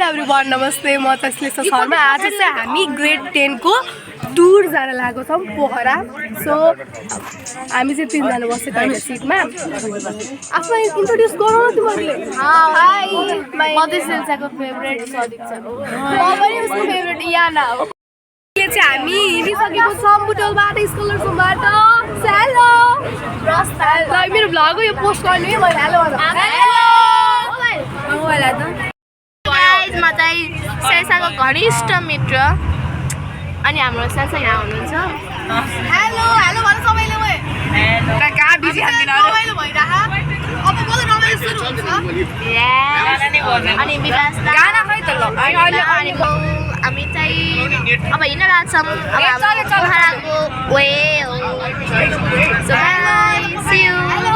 Everyone नमस्ते म तस्लिसा शर्मा आज चाहिँ हामी ग्रेड 10 को टुर जान लागेको छौं पोखरा सो हामी चाहिँ तीनजना बसेको एउटा सिटमा आफ्नो इन्ट्रोड्युस गरौ न तिमीहरुले हाय म चाहिँ सेल्साको फेभरेट सदिक्षा हो म पनि उसको फेभरेट याना हो के चाहिँ हामी हिँडिसकेको छौं बुटोलबाट स्कलरसम्मबाट हेलो रस्ता ल मेरो भ्लग यो पोस्ट गर्ने है मैले हेलो होला त गाइस म चाहिँ सेल्साको घनिष्ठ मित्र अनि हाम्रो सेल्सा यहाँ हुनुहुन्छ हेलो हेलो भन सबैले ओए हेलो का बिजी हान्दिन रमाइलो भइराख अब बोल रमाइलो सुरु हुन्छ अनि विकास गाना खै त ल अनि हामी चाहिँ अब हिँड्न लाग्छौं अब हाम्रो पोखराको वे हो so by C you hello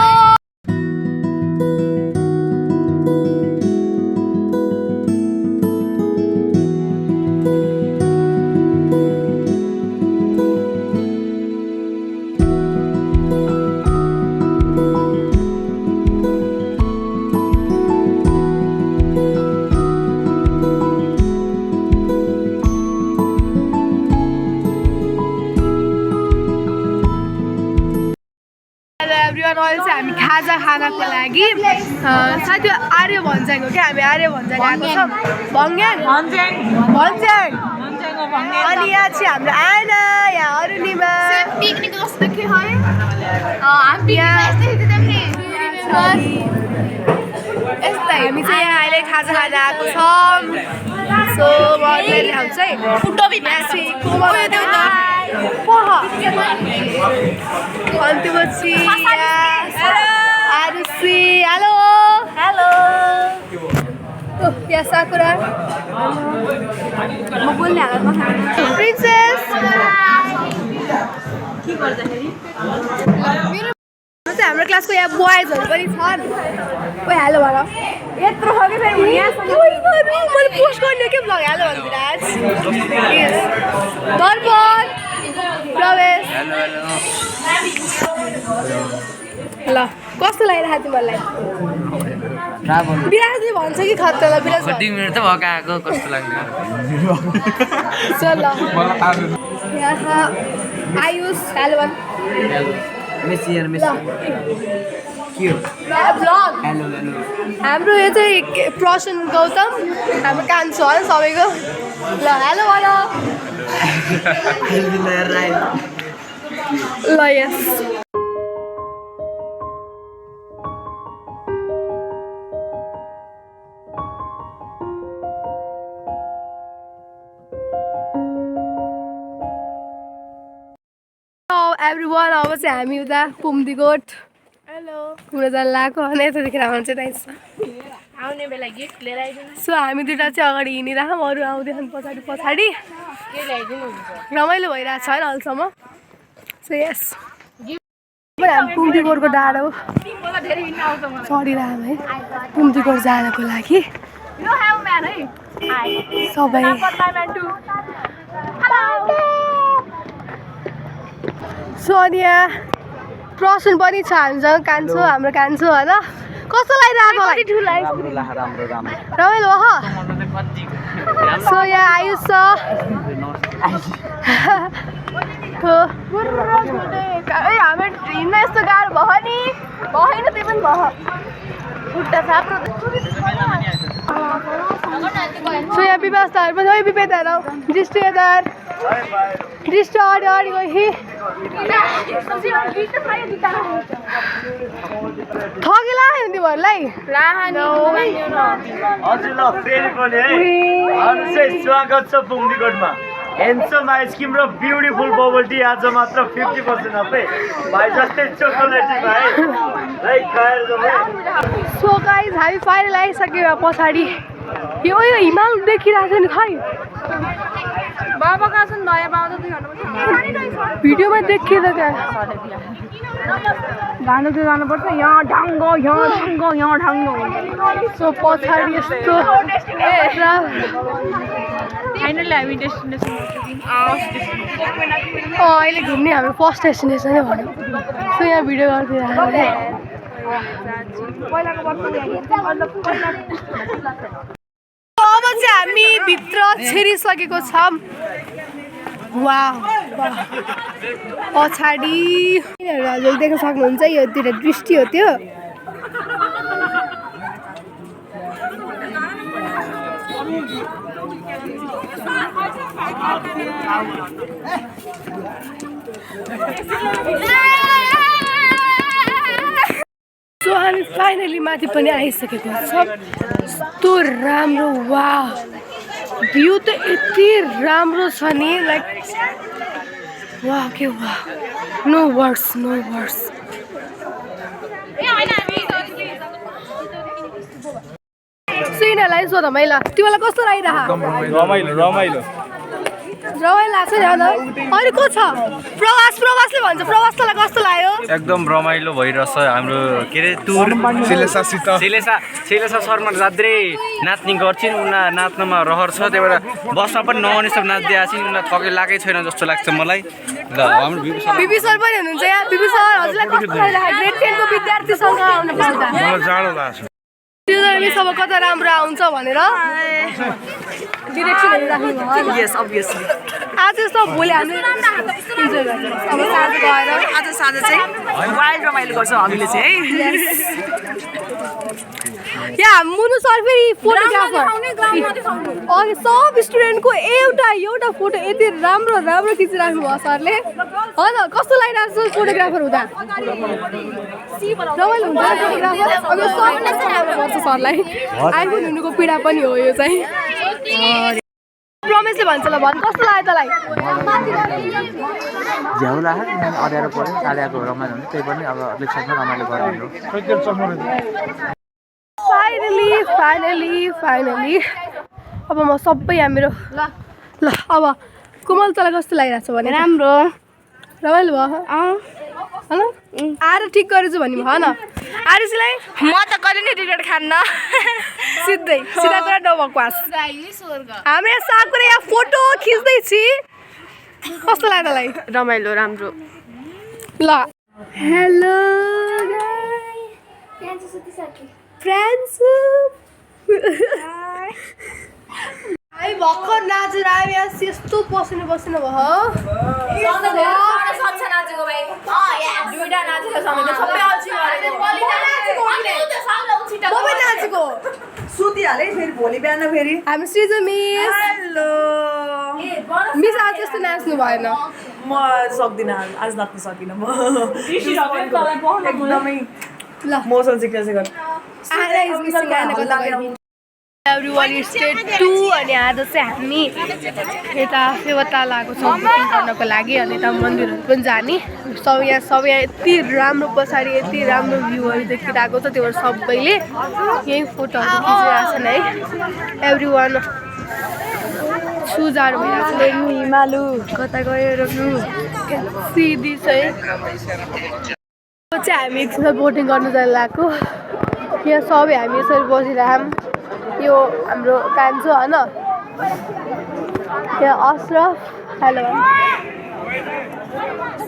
हामी खाजा खानको लागि साथी आर्य भन्छाङको के हामी आर्य भन्छाङ आएको छौं भङ्ग्याङ भन्छाङ अनि यहाँ चाहिँ हाम्रो आएना यहाँ अरुणिमा पिकनिक कस्तो के है हामी हामी चाहिँ यहाँ अहिले खाजा खान आएको छौं सो म अहिले ल्याउँछु है फुटो बिनासी कोमल देउ त पोह अन्तिमपछि आरुषी हेलो हेलो या साकुरा म बोल्ने हालतमा प्रिन्सेस के गर्दाखेरि हाम्रो क्लासको यहाँ बोइजहरु पनि छन् ओइ हेलो भन यत्रो हो के फेरि यहाँ मैले पोस्ट गर्ने के ब्लग हेलो भनिदिराज दर्पण प्रवेश ल कस्तो लागिरहेको तिमीलाई विराजले भन्छ कि खतरा विराज 2 मिनेट त भका आको कस्तो लाग्यो चल यहाँ आयुष हेलो भन मेसी के हो ब्लग हेलो हेलो हाम्रो यो चाहिँ प्रसन गौतम हाम्रो कान्छो हो सबैको ल हेलो भन ल यस एभ्रिवान अब चाहिँ हामी उता पुम्दीकोट हेलो घुम्न जान लागेको अनि यतादेखि आउनु चाहिँ दाइस आउने बेला गिफ्ट लिएर आइदिनु सो हामी दुईटा चाहिँ अगाडि हिँडिरहेछौँ अरू आउँदैछन् पछाडि पछाडि के ल्याइदिनु हुन्छ रमाइलो भइरहेको छ होइन अहिलेसम्म सो यस हामी पुम्दीकोटको डाँडो चढिरहेछौँ है पुम्दीकोट जानको लागि सबै सो अनि यहाँ प्रसन पनि छ हामीसँग कान्छो हाम्रो कान्छो होइन कस्तो लागिरहेको रमाइलो हो सो यहाँ आयुष छ हामी हिँड्न यस्तो गाह्रो भयो नि भएन त्यही पनि भयो खुट्टा साप्रो सो यहाँ विवासताहरू पनि है विपेताहरू दृष्टिदार दृष्टि अगाडि अगाडि गयो ठगेला नि तिमीहरूलाई हजुर ल फेरि पनि है स्वागत छ पुम्दीकोटमा ह्यान्डसम आइसक्रिम र ब्युटिफुल बबल टी आज मात्र 50% अफ है भाइ जस्तै चोकोलेटी भाइ लाइक खाएर सो गाइस हामी फाइनल आइसक्यो पछाडि यो हिमाल देखिरहेको छ नि खै बाबा कहाँ छन् नयाँ बाबा त भिडियोमा देखिए त त्यहाँ जानु चाहिँ जानुपर्छ यहाँ ढाङ्गो यहाँ ढाङ्गो सो पछाडि यस्तो फाइनली हामी डेस्टिनेसन अहिले घुम्ने हाम्रो फर्स्ट डेस्टिनेसनै भन्यो सो यहाँ भिडियो गरिदिरहेको अब चाहिँ हामी भित्र छिरिसकेको छौँ वाह पछाडि हजुर देख्न सक्नुहुन्छ यो दुईटा दृष्टि हो त्यो सो हामी फाइनली माथि पनि आइसकेको छौँ यस्तो राम्रो वाह भ्यू त यति राम्रो छ नि लाइक वाह के वाह नो वर्ड्स सुइनालाई सोध मैले तिमीलाई कस्तो लागिरहेको रमाइलो लाग्छ नि होइन अनि को छ प्रवासले भन्छ प्रवासलाई कस्तो लाग्यो एकदम रमाइलो भइरहेछ हाम्रो के अरे टुर सिलेसा शर्मा जात्रे नाच्ने गर्छिन् उनीहरू नाच्नमा रहर छ त्यही भएर बसमा पनि नआउने सब नाच्दै आएछन् उनीहरू थकै लागेकै छैन जस्तो लाग्छ मलाई ल हाम्रो बिपी सर पनि हुनुहुन्छ यहाँ बिपी सर हजुरलाई कस्तो लागिरहेको ग्रेड 10 को विद्यार्थीसँग आउन पाउँदा मलाई जाडो लाग्छ तिनीहरूले सब कता राम्रो आउँछ भनेर डिरेक्सनहरू राख्नु भयो यस अभियसली आज सब भोलि हामी इन्जोय गर्छौँ अब साँझ गएर आज साँझ चाहिँ वाइल्ड रमाइलो गर्छ हामीले चाहिँ है यहाँ मुनु सर फेरि फोटोग्राफर अघि सब स्टुडेन्टको एउटा फोटो यति राम्रो खिचिराख्नु भयो सरले होइन कस्तो लागिरहेको छ फोटोग्राफर हुँदा रमाइलो हुन्छ फोटोग्राफर अब सबले राम्रो गर्छ सरलाई आइफोन हुनुको पीडा पनि हो यो चाहिँ प्रमेशले भन्छ ल भन् कस्तो लाग्यो तँलाई झ्याउ लाग्यो अँध्यारो पऱ्यो कालियाको रमाइलो हुन्छ त्यही पनि अब इलेक्सनमा रमाइलो गर्ने फाइनली अब म सबै यहाँ मेरो ल अब कोमल तँलाई कस्तो लागिरहेको छ भने राम्रो रमाइलो भयो होइन आएर ठिक गरेछु भन्ने भयो न आरुषीलाई म त कहिले नै टिकट खान्न सिधा कुरा नबकवास हाम्रो यहाँ सागको यहाँ फोटो खिच्दैछु कस्तो लाग्यो तँलाई रमाइलो राम्रो ल हेलो फ्रेन्ड्स हामी भर्खर नाचेर आयो यहाँ यस्तो पसिना भयो नाचेको सुतिहालेँ फेरि भोलि बिहान फेरि हामी सृजु मिस हेलो मिस आज त्यस्तो नाच्नु भएन म सक्दिनँ आज नाच्न सकिनँ म एकदमै ल मोसन सिक्नेछ एभ्रिवान स्टेट 2 अनि आज चाहिँ हामी यता फेवता लागेको छौँ बुकिङ गर्नको लागि अनि यता मन्दिरहरू पनि जाने सब यहाँ यति राम्रो पछाडि यति राम्रो भ्यूहरू देखिरहेको छ त्यो भएर सबैले यही फोटोहरू खिचिरहेको छन् है एभ्रिवान सुजाहरू भइरहेको छ हिमालु कता गयो रोक्नु सिधी चाहिँ हामी एकछिन बोटिङ गर्नु जानु लागेको यहाँ सबै हामी यसरी बसिरहेछौँ यो हाम्रो कान्छो होइन यहाँ अश्रफ हेलो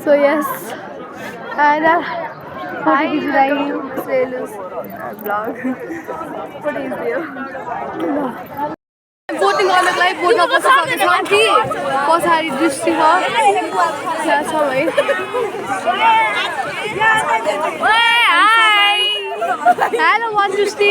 सो यस आएर फोटो खिचिरहेको सेलुस ब्लग बोटिङ गर्नको लागि बोटमा बसिसकेको छ कि पछाडि दृष्टि छ त्यहाँ छ है हेलो वान दृष्टि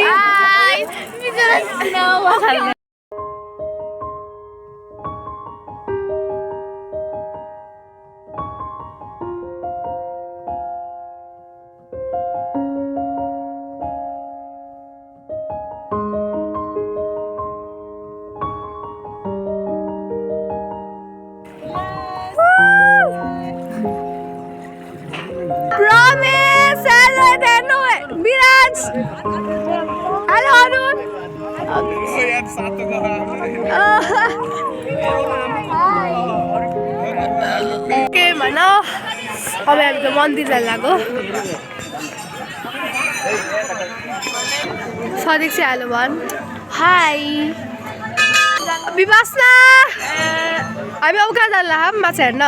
Promise! Hello, Miraj! Hello, Arun! के भन अब हामी त मन्दिर जानु लाग्यो सदीक्षी हेलो भन् हाई विवासना हामी अब कहाँ जानु लाग्यो माछा हेर्न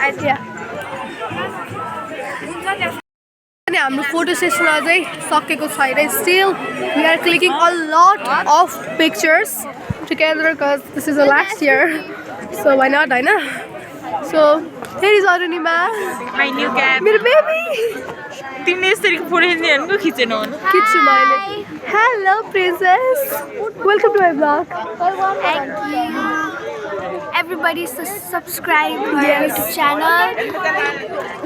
आइदिया अनि हाम्रो फोटो सेसन अझै सकेको छैन still we are clicking a lot of pictures together because this is the last year. So why not, I know. So here is Arunima, My new cat. मेरो baby. तिमीले यसरी photo खिच्नु खिचेन हो Kitchu Miley. Hello, princess. Welcome to my vlog. Thank you. Everybody subscribe to our YouTube channel.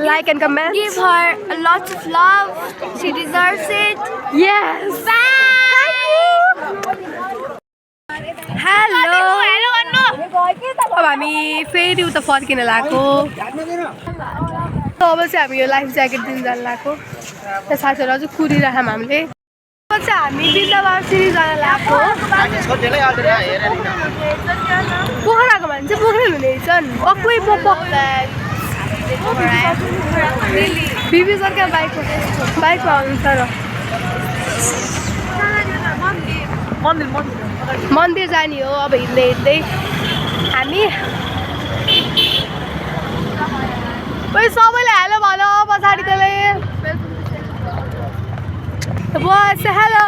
Like and comment. Give her a lot of love. She deserves it. Yes. Bye. Hello. अब हामी फेरि उता फर्किन लागेको अब चाहिँ हामी यो लाइफ ज्याकेट दिन जान लागेको त्यहाँ साथीहरू अझै कुरिरहेको हामीले अब चाहिँ हामी बिन्दावासिनी जान लागेको पोखराको मान्छे पोखरै हुने छन् पक्कै बिबी सरकार बाइकमा आउनुहुन्छ र मन्दिर जाने हो अब हिँड्दै हिँड्दै हामी ओइ सबैले हेलो भन पछाडि त्यसले बस हेलो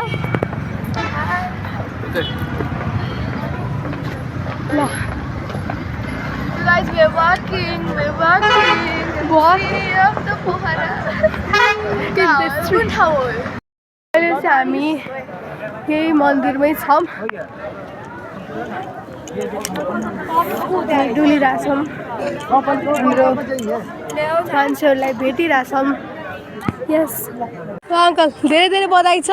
ल Guys, we're walking up the Pohara. अहिले चाहिँ हामी यही मन्दिरमै छौँ डुलिरहेछौँ हाम्रो मान्छेहरूलाई भेटिरहेछौँ यस अङ्कल धेरै धेरै बधाई छ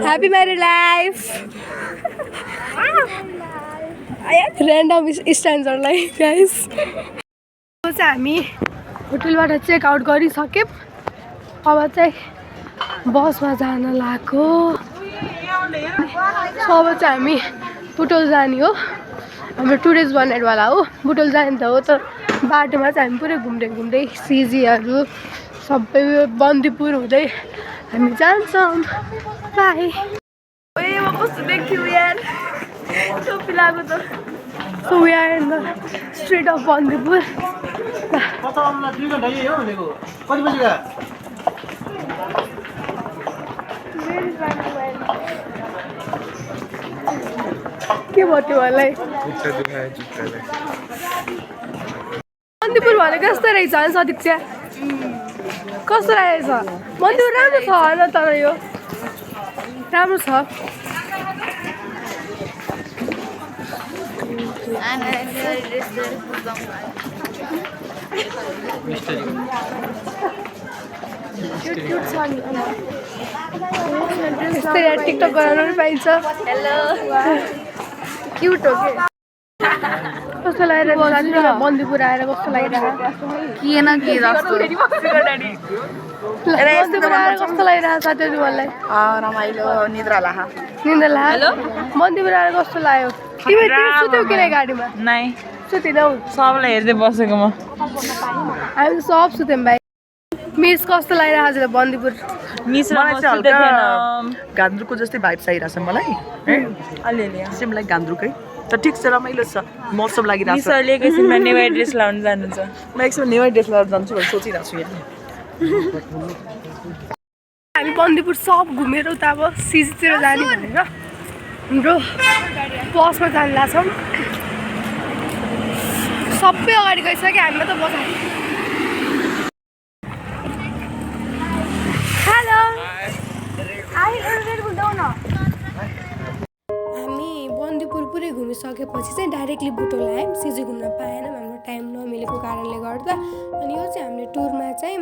ह्याप्पी म्यारिड लाइफ ऱ्यान्डम स्ट्यान्डर्डलाई गाइस चाहिँ हामी होटलबाट चेक आउट गरिसक्यौँ अब चाहिँ बसमा जान लागेको अब चाहिँ हामी बुटोल जाने हो हाम्रो टुरिस्ट बनेटवाला हो बुटोल जाने त हो तर बाटोमा चाहिँ हामी पुरै घुम्दै घुम्दै सिजीहरू सबै बन्दीपुर हुँदै हामी जान्छौँ बाई म कस्तो देख्थ्यौँ यार टोपी लगाएको त so we are in the street of Bandipur के भन्यो मलाई बन्दीपुर भनेको कस्तो रहेछ होइन सदीक्षा कस्तो रहेछ मन्दिर राम्रो छ होइन तर यो राम्रो छ टिकटक गराउनु पनि पाइन्छ हेलो क्युट हो कि कस्तो लागिरहेको बन्दीपुर आएर कस्तो लागिरहेको के जस्तो बन्दीपुर आएर कस्तो लागिरहेको साथीहरू मलाई रमाइलो निद्रा लाहा निन्दा लाग्यो बन्दीपुर आएर कस्तो लाग्यो तिमी सुत्यौ किन गाडीमा नै सुतिनौ सबलाई हेर्दै बसेको म हामी सब सुत्यौँ भाइ मिस कस्तो लागिरहेको छ बन्दीपुर गान्द्रुकको जस्तै भाइब्स आइरहेछ मलाई अलिअलि सेमलाई गान्द्रुकै त ठिक छ रमाइलो छ मौसम लागिरहेको छ मिसले एकैछिनमा नेवार ड्रेस लाउनु जानुहुन्छ म एकछिन नेवार ड्रेस लगाएर जान्छु भनेर सोचिरहेको छु यहाँ हामी बन्दीपुर सब घुमेर उता अब सिजीतिर जाने भनेर हाम्रो बसमा जानु लाग्छौँ सबै अगाडि गइसक्यो हामीमा त बस हेलो हामी बन्दीपुर पुरै घुमिसकेपछि चाहिँ डाइरेक्टली बुटोल आयौँ सिजी घुम्न पाएनौँ हाम्रो टाइम नमिलेको कारणले गर्दा अनि यो चाहिँ हामीले टुरमा चाहिँ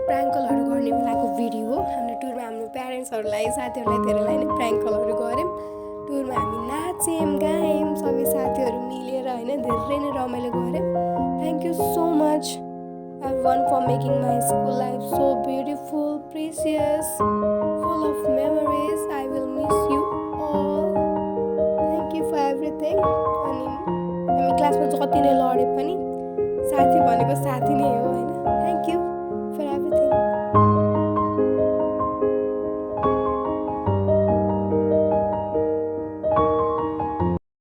प्राङ्कलहरू गर्ने बेलाको भिडियो हो हाम्रो टुरमा हाम्रो प्यारेन्ट्सहरूलाई साथीहरूलाई धेरैलाई नै प्राङ्कलहरू गऱ्यौँ टुरमा हामी नाच्यौँ गायौँ सबै साथीहरू मिलेर होइन धेरै नै रमाइलो गऱ्यौँ thank you so much everyone for making my school life so beautiful, precious, full of memories. I will miss you all. Thank you for everything. अनि हामी क्लासमा जति नै लडे पनि साथी भनेको साथी नै हो होइन थ्याङ्क यू